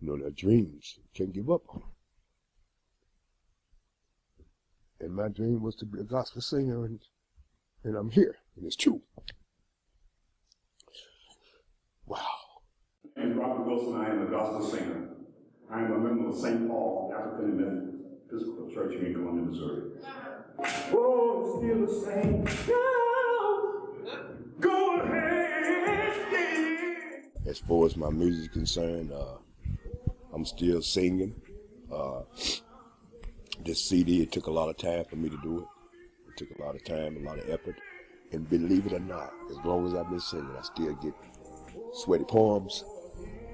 their dreams. Can't give up on them. And my dream was to be a gospel singer, and I'm here, and it's true. Wow. My name is Robert Wilson. I am a gospel singer. I am a member of St. Paul African Methodist Episcopal Church here in Columbia, Missouri. Oh, still the same. Go ahead. As far as my music is concerned, I'm still singing. This CD, it took a lot of time for me to do it. It took a lot of time, a lot of effort. And believe it or not, as long as I've been singing, I still get sweaty palms.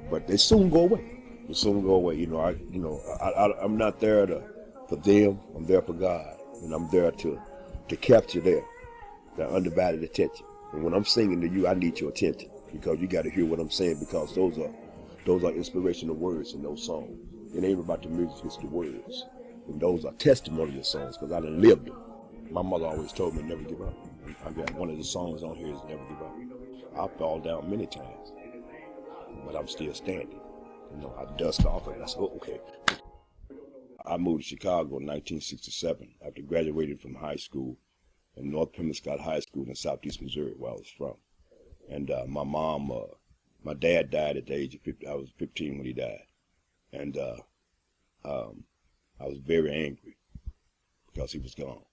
But they soon go away. They soon go away. I'm not there for them. I'm there for God, and I'm there to capture their undivided attention. And when I'm singing to you, I need your attention because you got to hear what I'm saying, because those are inspirational words in those songs. It ain't about the music; it's the words. And those are testimonial songs because I done lived them. My mother always told me never give up. I got one of the songs on here is never give up. I fall down many times, but I'm still standing. I dust off and I said, oh, okay. I moved to Chicago in 1967 after graduating from high school in North Penobscot High School in Southeast Missouri, where I was from. And my dad died at the age of 50. I was 15 when he died. And I was very angry because he was gone.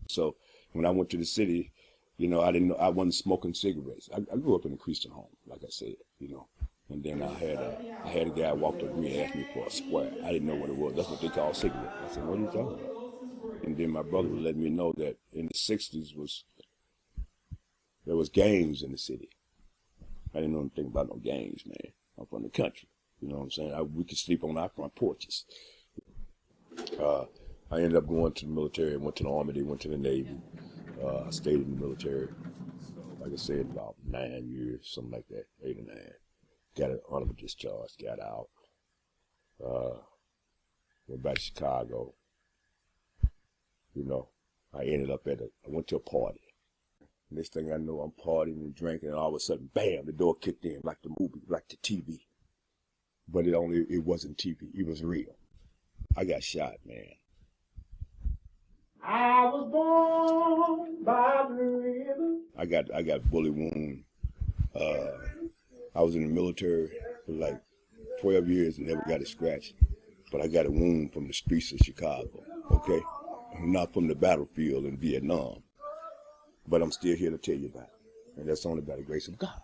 So when I went to the city, I wasn't smoking cigarettes. I grew up in a Christian home, like I said, And then I had a guy walked up to me and asked me for a square. I didn't know what it was. That's what they call cigarettes. I said, what are you talking about? And then my brother was letting me know that in the 60s there was gangs in the city. I didn't know anything about no gangs, man. I'm from the country. You know what I'm saying? We could sleep on our front porches. I ended up going to the military. I went to the Army, then went to the Navy. I stayed in the military, like I said, about 9 years, something like that, 8 or 9. Got an honorable discharge, got out. Went back to Chicago. I ended up I went to a party. Next thing I know, I'm partying and drinking, and all of a sudden, bam, the door kicked in, like the movie, like the TV. But it wasn't TV, it was real. I got shot, man. I was born by the river. I got bullet wound. I was in the military for like 12 years and never got a scratch. But I got a wound from the streets of Chicago, okay? Not from the battlefield in Vietnam. But I'm still here to tell you about it. And that's only by the grace of God.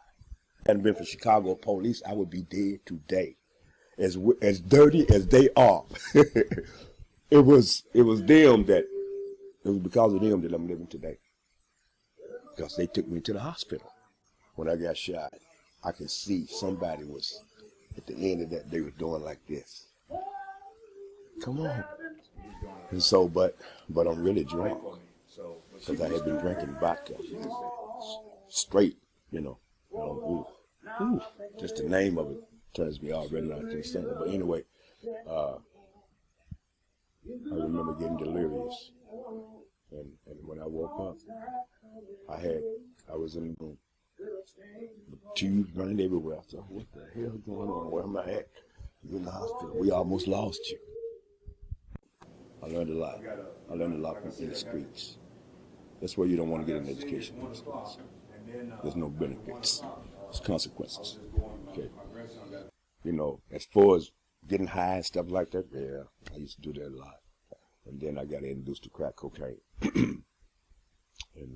If it hadn't been for Chicago police, I would be dead today. As dirty as they are. It was them that, it was because of them that I'm living today. Because they took me to the hospital when I got shot. I could see somebody was at the end of that, they were doing like this. Come on. And so, but I'm really drunk because I had been drinking vodka straight, Ooh. Just the name of it turns me already not to stand. But anyway, I remember getting delirious, and when I woke up, I was in the room. Tubes running everywhere. So what the hell is going on? Where am I at? I'm in the hospital. We almost lost you. I learned a lot. I learned a lot from in the streets. That's where you don't want to get an education in the streets. There's no benefits. There's consequences. Okay. As far as getting high and stuff like that, yeah, I used to do that a lot. And then I got introduced to crack cocaine in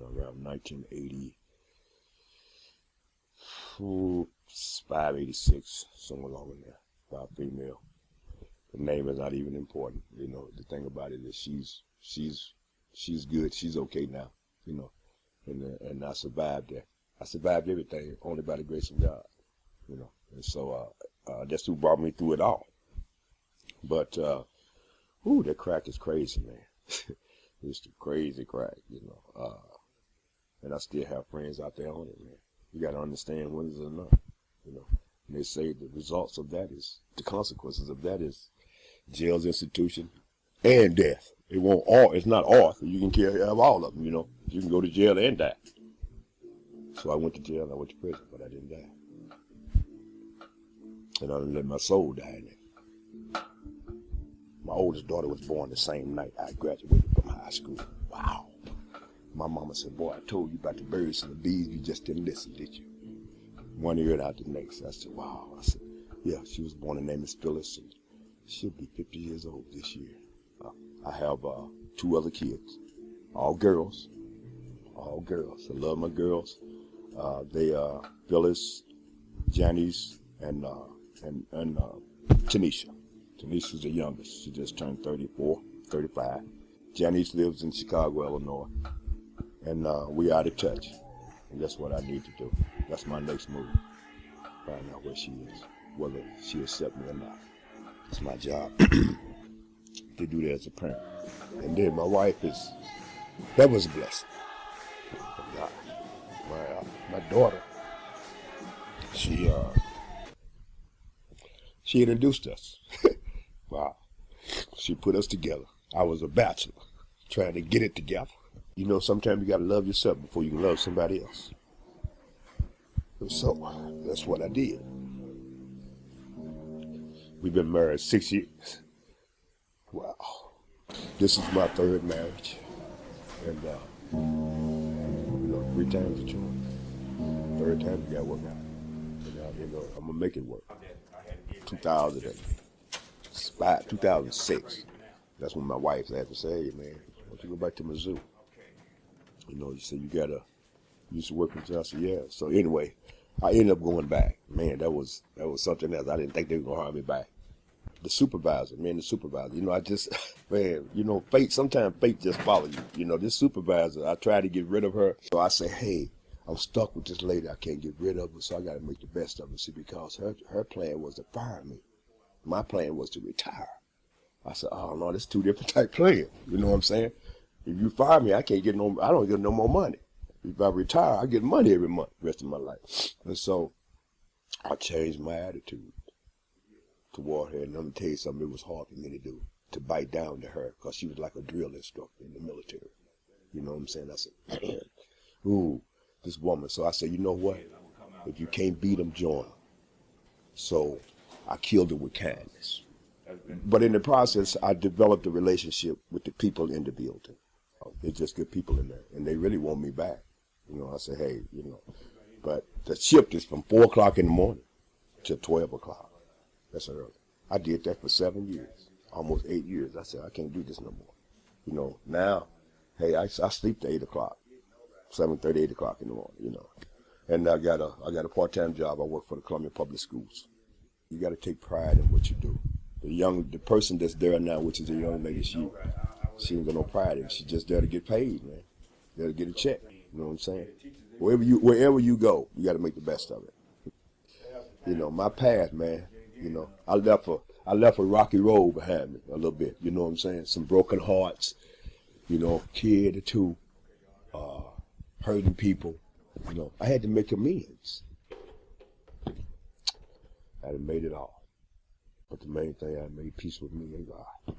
around 1985, 86, somewhere along in there, by a female. The name is not even important. The thing about it is she's good. She's okay now. And I survived that. I survived everything only by the grace of God. And so that's who brought me through it all. But that crack is crazy, man. It's the crazy crack, and I still have friends out there on it, man. You got to understand when is enough, And they say the results of that is, the consequences of that is jails, institution, and death. It's not all. You can have all of them, You can go to jail and die. So I went to jail and I went to prison, but I didn't die. and I done let my soul die in it. My oldest daughter was born the same night I graduated from high school. Wow. My mama said, boy, I told you about the birds and the bees, you just didn't listen, did you? One ear out the next. I said, wow. I said, yeah, she was born, her name is Phyllis, and she'll be 50 years old this year. I have 2 other kids, all girls. All girls. I love my girls. They are Phyllis, Janice, and Tanisha. Tanisha's the youngest. She just turned 34, 35. Janice lives in Chicago, Illinois. And we out of touch. And that's what I need to do. That's my next move. Find out where she is, whether she accepts me or not. It's my job to do that as a parent. And then my wife that was a blessing. God. My daughter, she introduced us. Wow. She put us together. I was a bachelor, trying to get it together. You know, sometimes you gotta love yourself before you can love somebody else. And so, that's what I did. We've been married 6 years. Wow. This is my 3rd marriage. And, 3 times a choice. 3rd time we gotta work out. And, I'm gonna make it work. 2006. That's when my wife had to say, hey, man, why don't you go back to Mizzou? You know, you said you used to work with me. I said, yeah. So anyway, I ended up going back. Man, that was something else. I didn't think they were gonna hire me back. The supervisor. You know, man, you know, sometimes fate just follows you. You know, this supervisor, I tried to get rid of her. So I said, hey, I'm stuck with this lady. I can't get rid of her, so I got to make the best of it. See, because her plan was to fire me. My plan was to retire. I said, oh, no, that's 2 different type plans. You know what I'm saying? If you fire me, I don't get no more money. If I retire, I get money every month the rest of my life. And so I changed my attitude toward her. And let me tell you something, it was hard for me to do, to bite down to her, because she was like a drill instructor in the military. You know what I'm saying? I said, man, ooh, this woman. So I said, you know what? If you can't beat them, join them. So I killed her with kindness. But in the process, I developed a relationship with the people in the building. They're just good people in there, and they really want me back. You know, I said, hey, you know, but the shift is from 4 o'clock in the morning to 12 o'clock. That's early. I did that for 7 years, almost 8 years. I said, I can't do this no more. You know, now, hey, I sleep to 8 o'clock, 7:30, 8 o'clock in the morning, you know. And I got a part-time job. I work for the Columbia Public Schools. You got to take pride in what you do. The person that's there now, which is a young lady, she ain't got no pride in it. She's just there to get paid, man. There to get a check. You know what I'm saying? Wherever you go, you got to make the best of it. You know, my path, man. You know, I left a rocky road behind me a little bit. You know what I'm saying? Some broken hearts. You know, kid or two, hurting people. You know, I had to make amends. I had made it all. But the main thing, I made peace with me and God.